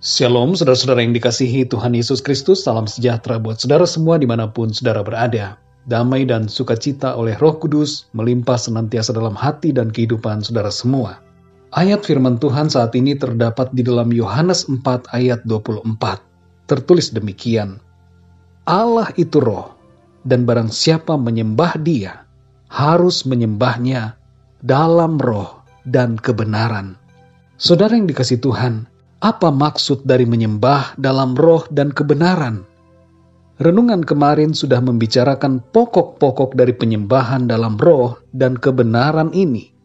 Shalom, saudara-saudara yang dikasihi Tuhan Yesus Kristus. Salam sejahtera buat saudara semua dimanapun saudara berada. Damai dan sukacita oleh Roh Kudus melimpah senantiasa dalam hati dan kehidupan saudara semua. Ayat firman Tuhan saat ini terdapat di dalam Yohanes 4 ayat 24. Tertulis demikian, Allah itu roh, dan barang siapa menyembah Dia, harus menyembahnya dalam roh dan kebenaran. Saudara yang dikasihi Tuhan, apa maksud dari menyembah dalam roh dan kebenaran? Renungan kemarin sudah membicarakan pokok-pokok dari penyembahan dalam roh dan kebenaran ini.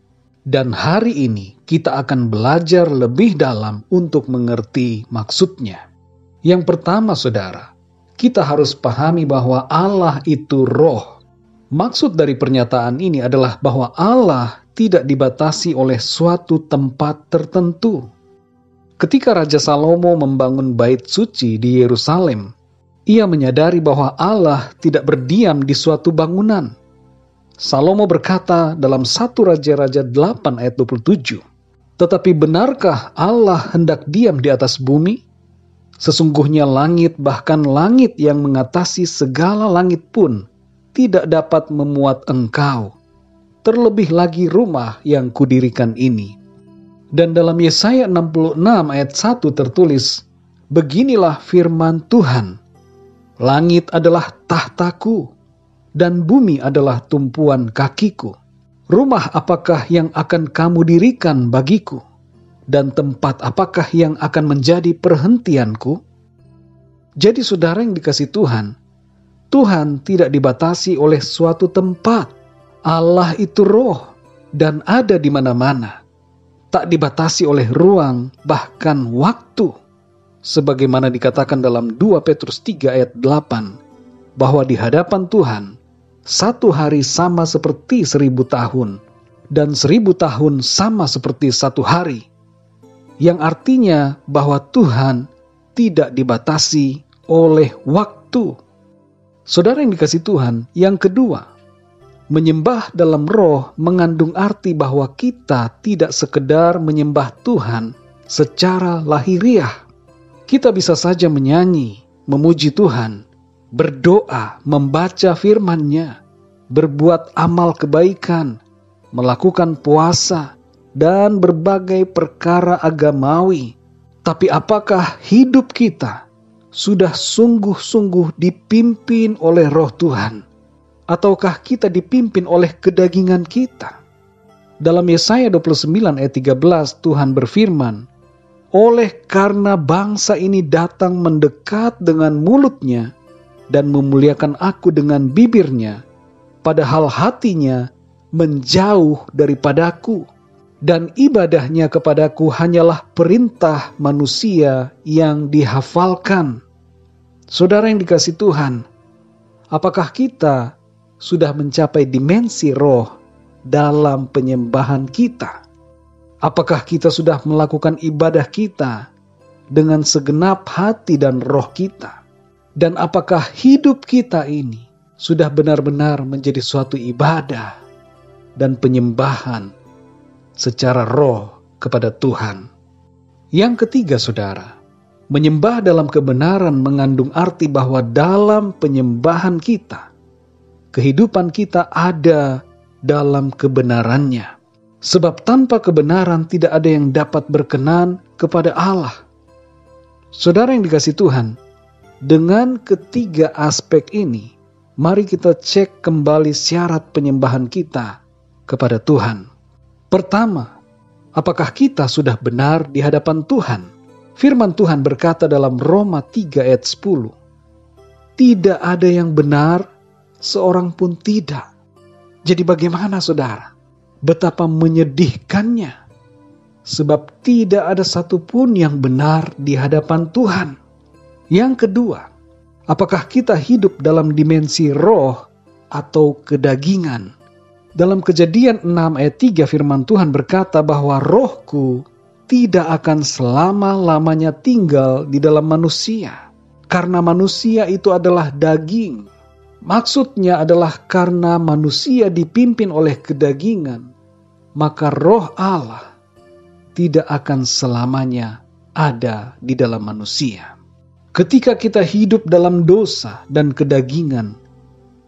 Dan hari ini kita akan belajar lebih dalam untuk mengerti maksudnya. Yang pertama, saudara, kita harus pahami bahwa Allah itu roh. Maksud dari pernyataan ini adalah bahwa Allah tidak dibatasi oleh suatu tempat tertentu. Ketika Raja Salomo membangun bait suci di Yerusalem, ia menyadari bahwa Allah tidak berdiam di suatu bangunan. Salomo berkata dalam 1 Raja-Raja 8 ayat 27, "Tetapi benarkah Allah hendak diam di atas bumi? Sesungguhnya langit, bahkan langit yang mengatasi segala langit pun, tidak dapat memuat Engkau. Terlebih lagi rumah yang kudirikan ini." Dan dalam Yesaya 66 ayat 1 tertulis, "Beginilah firman Tuhan, langit adalah tahtaku, dan bumi adalah tumpuan kakiku. Rumah apakah yang akan kamu dirikan bagiku? Dan tempat apakah yang akan menjadi perhentianku?" Jadi saudara yang dikasihi Tuhan, Tuhan tidak dibatasi oleh suatu tempat. Allah itu roh dan ada di mana-mana. Tak dibatasi oleh ruang, bahkan waktu. Sebagaimana dikatakan dalam 2 Petrus 3 ayat 8, bahwa di hadapan Tuhan, satu hari sama seperti 1000 tahun, dan 1000 tahun sama seperti satu hari. Yang artinya bahwa Tuhan tidak dibatasi oleh waktu. Saudara yang dikasihi Tuhan, yang kedua, menyembah dalam roh mengandung arti bahwa kita tidak sekedar menyembah Tuhan secara lahiriah. Kita bisa saja menyanyi, memuji Tuhan, berdoa, membaca firman-Nya, berbuat amal kebaikan, melakukan puasa, dan berbagai perkara agamawi. Tapi apakah hidup kita sudah sungguh-sungguh dipimpin oleh roh Tuhan? Ataukah kita dipimpin oleh kedagingan kita? Dalam Yesaya 29 ayat 13 Tuhan berfirman, "Oleh karena bangsa ini datang mendekat dengan mulutnya dan memuliakan aku dengan bibirnya, padahal hatinya menjauh daripadaku, dan ibadahnya kepadaku hanyalah perintah manusia yang dihafalkan." Saudara yang dikasihi Tuhan, apakah kita sudah mencapai dimensi roh dalam penyembahan kita? Apakah kita sudah melakukan ibadah kita dengan segenap hati dan roh kita? Dan apakah hidup kita ini sudah benar-benar menjadi suatu ibadah dan penyembahan secara roh kepada Tuhan? Yang ketiga, saudara, menyembah dalam kebenaran mengandung arti bahwa dalam penyembahan kita, kehidupan kita ada dalam kebenarannya. Sebab tanpa kebenaran tidak ada yang dapat berkenan kepada Allah. Saudara yang dikasihi Tuhan, dengan ketiga aspek ini, mari kita cek kembali syarat penyembahan kita kepada Tuhan. Pertama, apakah kita sudah benar di hadapan Tuhan? Firman Tuhan berkata dalam Roma 3 ayat 10, "Tidak ada yang benar, seorang pun tidak." Jadi bagaimana saudara? Betapa menyedihkannya. Sebab tidak ada satupun yang benar di hadapan Tuhan. Yang kedua, apakah kita hidup dalam dimensi roh atau kedagingan? Dalam Kejadian 6 ayat 3 firman Tuhan berkata bahwa rohku tidak akan selama-lamanya tinggal di dalam manusia. Karena manusia itu adalah daging. Maksudnya adalah karena manusia dipimpin oleh kedagingan, maka roh Allah tidak akan selamanya ada di dalam manusia. Ketika kita hidup dalam dosa dan kedagingan,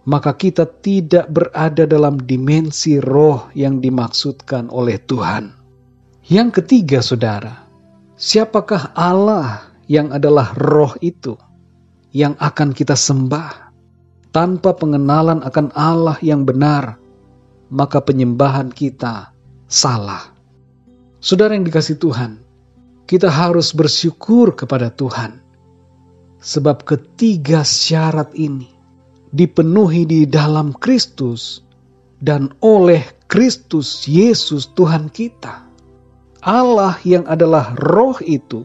maka kita tidak berada dalam dimensi roh yang dimaksudkan oleh Tuhan. Yang ketiga, saudara, siapakah Allah yang adalah roh itu yang akan kita sembah? Tanpa pengenalan akan Allah yang benar, maka penyembahan kita salah. Saudara yang dikasihi Tuhan, kita harus bersyukur kepada Tuhan, sebab ketiga syarat ini dipenuhi di dalam Kristus dan oleh Kristus Yesus Tuhan kita. Allah yang adalah roh itu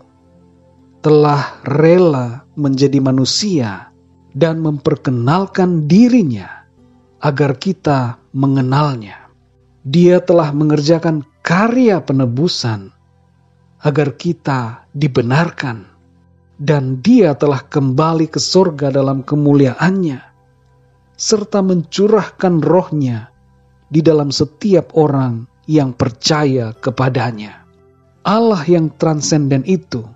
telah rela menjadi manusia dan memperkenalkan dirinya agar kita mengenalnya. Dia telah mengerjakan karya penebusan agar kita dibenarkan, dan Dia telah kembali ke sorga dalam kemuliaannya, serta mencurahkan rohnya di dalam setiap orang yang percaya kepadanya. Allah yang transenden itu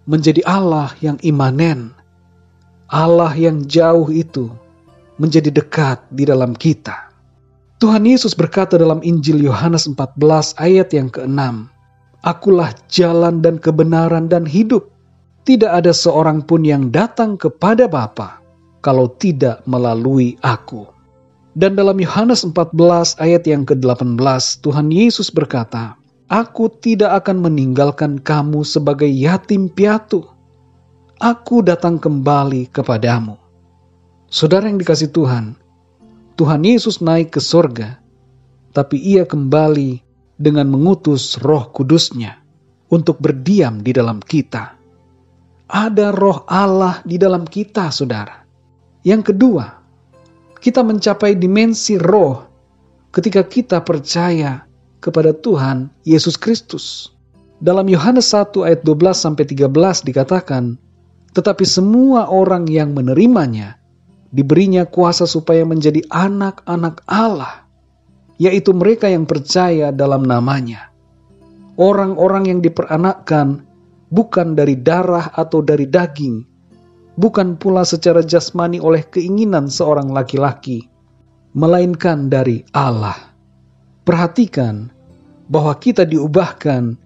menjadi Allah yang imanen. Allah yang jauh itu menjadi dekat di dalam kita. Tuhan Yesus berkata dalam Injil Yohanes 14 ayat yang ke-6, "Akulah jalan dan kebenaran dan hidup. Tidak ada seorang pun yang datang kepada Bapa kalau tidak melalui aku." Dan dalam Yohanes 14 ayat yang ke-18, Tuhan Yesus berkata, "Aku tidak akan meninggalkan kamu sebagai yatim piatu. Aku datang kembali kepadamu." Saudara yang dikasihi Tuhan, Tuhan Yesus naik ke sorga, tapi Ia kembali dengan mengutus Roh Kudus-Nya untuk berdiam di dalam kita. Ada roh Allah di dalam kita, saudara. Yang kedua, kita mencapai dimensi roh ketika kita percaya kepada Tuhan Yesus Kristus. Dalam Yohanes 1 ayat 12-13 dikatakan, "Tetapi semua orang yang menerimanya, diberinya kuasa supaya menjadi anak-anak Allah, yaitu mereka yang percaya dalam namanya." Orang-orang yang diperanakkan bukan dari darah atau dari daging, bukan pula secara jasmani oleh keinginan seorang laki-laki, melainkan dari Allah. Perhatikan bahwa kita diubahkan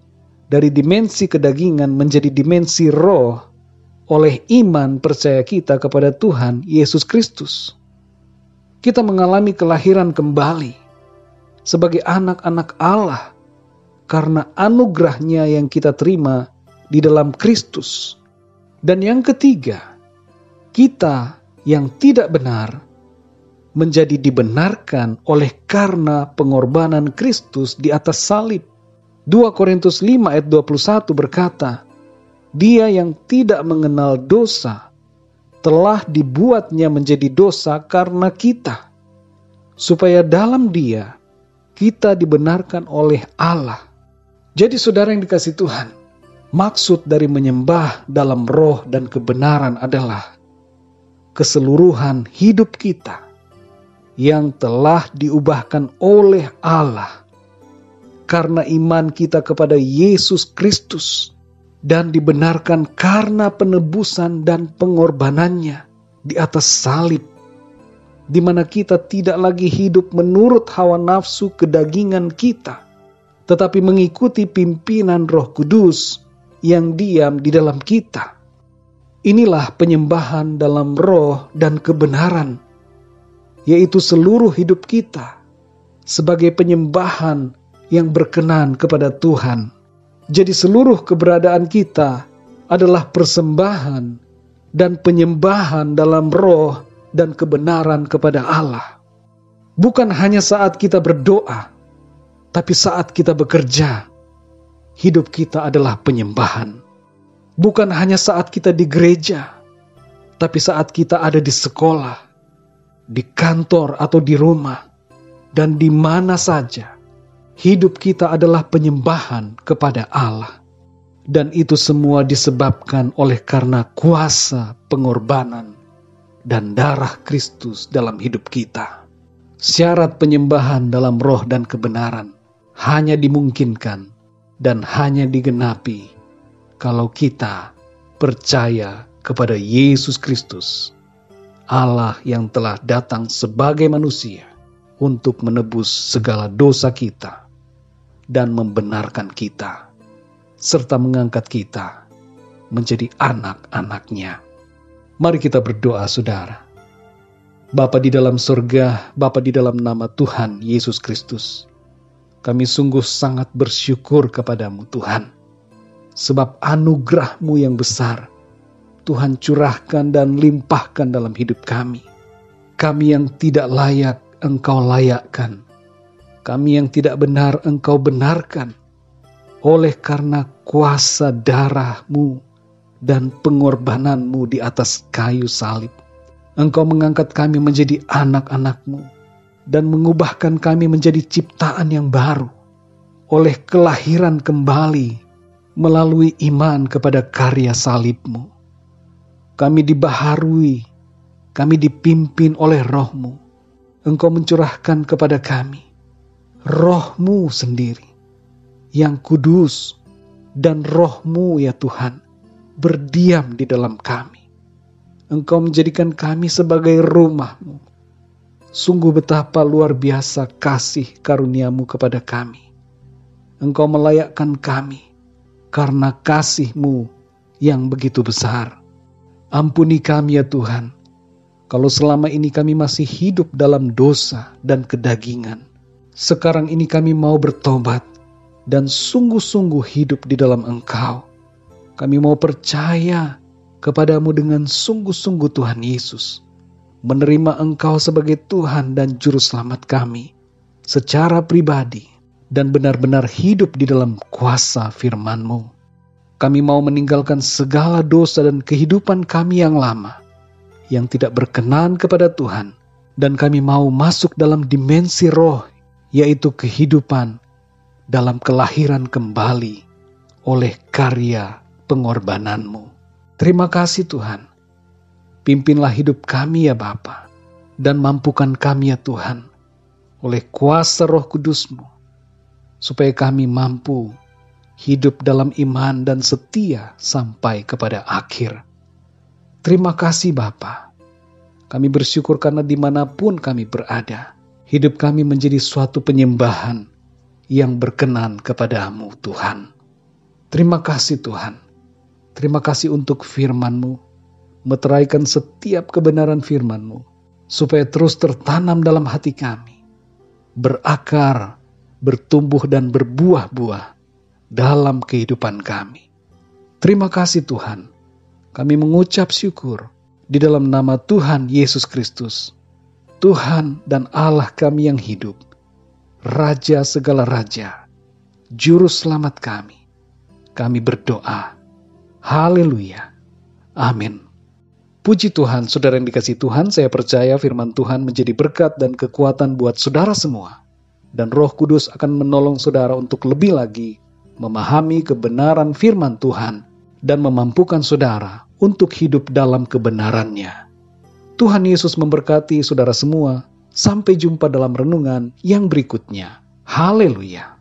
dari dimensi kedagingan menjadi dimensi roh oleh iman percaya kita kepada Tuhan Yesus Kristus. Kita mengalami kelahiran kembali sebagai anak-anak Allah karena anugerah-Nya yang kita terima di dalam Kristus. Dan yang ketiga, kita yang tidak benar menjadi dibenarkan oleh karena pengorbanan Kristus di atas salib. 2 Korintus 5 ayat 21 berkata, "Dia yang tidak mengenal dosa telah dibuatnya menjadi dosa karena kita, supaya dalam Dia kita dibenarkan oleh Allah." Jadi saudara yang dikasihi Tuhan, maksud dari menyembah dalam roh dan kebenaran adalah keseluruhan hidup kita yang telah diubahkan oleh Allah karena iman kita kepada Yesus Kristus dan dibenarkan karena penebusan dan pengorbanannya di atas salib, di mana kita tidak lagi hidup menurut hawa nafsu kedagingan kita, tetapi mengikuti pimpinan Roh Kudus yang diam di dalam kita. Inilah penyembahan dalam roh dan kebenaran, yaitu seluruh hidup kita sebagai penyembahan yang berkenan kepada Tuhan. Jadi seluruh keberadaan kita adalah persembahan dan penyembahan dalam roh dan kebenaran kepada Allah. Bukan hanya saat kita berdoa, tapi saat kita bekerja, hidup kita adalah penyembahan. Bukan hanya saat kita di gereja, tapi saat kita ada di sekolah, di kantor atau di rumah, dan di mana saja, hidup kita adalah penyembahan kepada Allah. Dan itu semua disebabkan oleh karena kuasa pengorbanan dan darah Kristus dalam hidup kita. Syarat penyembahan dalam roh dan kebenaran hanya dimungkinkan dan hanya digenapi kalau kita percaya kepada Yesus Kristus, Allah yang telah datang sebagai manusia untuk menebus segala dosa kita dan membenarkan kita, serta mengangkat kita menjadi anak-anak-Nya. Mari kita berdoa, saudara. Bapa di dalam surga, Bapa di dalam nama Tuhan Yesus Kristus, kami sungguh sangat bersyukur kepadamu Tuhan, sebab anugerah-Mu yang besar Tuhan curahkan dan limpahkan dalam hidup kami. Kami yang tidak layak, Engkau layakkan. Kami yang tidak benar, Engkau benarkan. Oleh karena kuasa darah-Mu dan pengorbanan-Mu di atas kayu salib, Engkau mengangkat kami menjadi anak-anak-Mu dan mengubahkan kami menjadi ciptaan yang baru oleh kelahiran kembali melalui iman kepada karya salib-Mu. Kami dibaharui, kami dipimpin oleh Roh-Mu. Engkau mencurahkan kepada kami Roh-Mu sendiri yang kudus, dan Roh-Mu ya Tuhan berdiam di dalam kami. Engkau menjadikan kami sebagai rumah-Mu. Sungguh betapa luar biasa kasih karunia-Mu kepada kami. Engkau melayakkan kami karena kasih-Mu yang begitu besar. Ampuni kami ya Tuhan, kalau selama ini kami masih hidup dalam dosa dan kedagingan. Sekarang ini kami mau bertobat dan sungguh-sungguh hidup di dalam Engkau. Kami mau percaya kepadamu dengan sungguh-sungguh Tuhan Yesus, menerima Engkau sebagai Tuhan dan Juru Selamat kami secara pribadi, dan benar-benar hidup di dalam kuasa firman-Mu. Kami mau meninggalkan segala dosa dan kehidupan kami yang lama, yang tidak berkenan kepada Tuhan, dan kami mau masuk dalam dimensi roh, yaitu kehidupan dalam kelahiran kembali oleh karya pengorbanan-Mu. Terima kasih Tuhan. Pimpinlah hidup kami ya Bapa, dan mampukan kami ya Tuhan, oleh kuasa Roh Kudus-Mu, supaya kami mampu hidup dalam iman dan setia sampai kepada akhir. Terima kasih Bapa. Kami bersyukur karena dimanapun kami berada, hidup kami menjadi suatu penyembahan yang berkenan kepadamu Tuhan. Terima kasih Tuhan. Terima kasih untuk firman-Mu. Meteraikan setiap kebenaran firman-Mu, supaya terus tertanam dalam hati kami, berakar, bertumbuh dan berbuah-buah dalam kehidupan kami. Terima kasih Tuhan. Kami mengucap syukur di dalam nama Tuhan Yesus Kristus, Tuhan dan Allah kami yang hidup, Raja segala raja, Juru Selamat kami. Kami berdoa. Haleluya. Amin. Puji Tuhan, saudara yang dikasihi Tuhan, saya percaya firman Tuhan menjadi berkat dan kekuatan buat saudara semua. Dan Roh Kudus akan menolong saudara untuk lebih lagi memahami kebenaran firman Tuhan dan memampukan saudara untuk hidup dalam kebenarannya. Tuhan Yesus memberkati saudara semua. Sampai jumpa dalam renungan yang berikutnya. Haleluya.